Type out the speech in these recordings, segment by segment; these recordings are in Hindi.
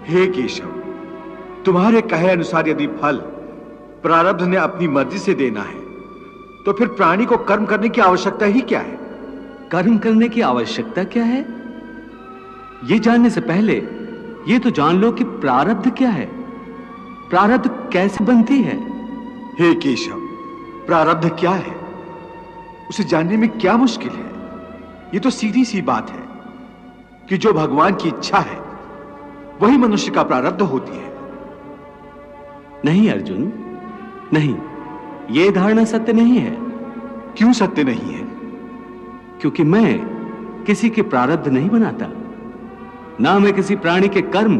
हे केशव, तुम्हारे कहे अनुसार यदि फल प्रारब्ध ने अपनी मर्जी से देना है तो फिर प्राणी को कर्म करने की आवश्यकता ही क्या है? कर्म करने की आवश्यकता क्या है, यह जानने से पहले यह तो जान लो कि प्रारब्ध क्या है, प्रारब्ध कैसे बनती है। हे केशव, प्रारब्ध क्या है उसे जानने में क्या मुश्किल है? यह तो सीधी सी बात है कि जो भगवान की इच्छा है वही मनुष्य का प्रारब्ध होती है। नहीं अर्जुन, नहीं, यह धारणा सत्य नहीं है। क्यों सत्य नहीं है? क्योंकि मैं किसी के प्रारब्ध नहीं बनाता, ना मैं किसी प्राणी के कर्म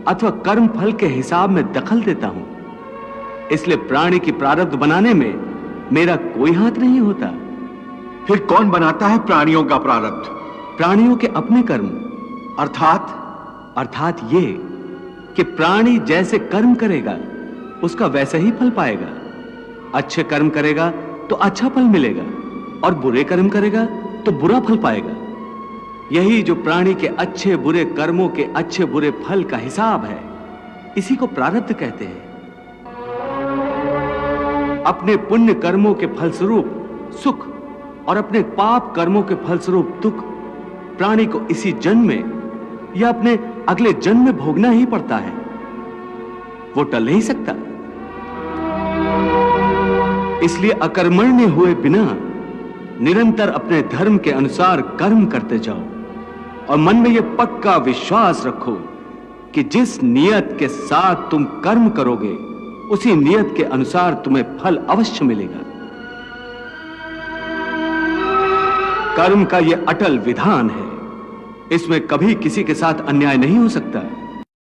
अथवा कर्म फल के हिसाब में दखल देता हूं। इसलिए प्राणी की प्रारब्ध बनाने में मेरा कोई हाथ नहीं होता। फिर कौन बनाता है प्राणियों का प्रारब्ध? प्राणियों के अपने कर्म। अर्थात ये कि प्राणी जैसे कर्म करेगा उसका वैसा ही फल पाएगा। अच्छे कर्म करेगा तो अच्छा फल मिलेगा और बुरे कर्म करेगा तो बुरा फल पाएगा। यही जो प्राणी के अच्छे बुरे कर्मों के अच्छे बुरे फल का हिसाब है, इसी को प्रारब्ध कहते हैं। अपने पुण्य कर्मों के फलस्वरूप सुख और अपने पाप कर्मों के फलस्वरूप दुख प्राणी को इसी जन्म में या अपने अगले जन्म में भोगना ही पड़ता है, वो टल नहीं सकता। इसलिए अकर्मण्य हुए बिना निरंतर अपने धर्म के अनुसार कर्म करते जाओ और मन में यह पक्का विश्वास रखो कि जिस नियत के साथ तुम कर्म करोगे उसी नियत के अनुसार तुम्हें फल अवश्य मिलेगा। कर्म का यह अटल विधान है, इसमें कभी किसी के साथ अन्याय नहीं हो सकता।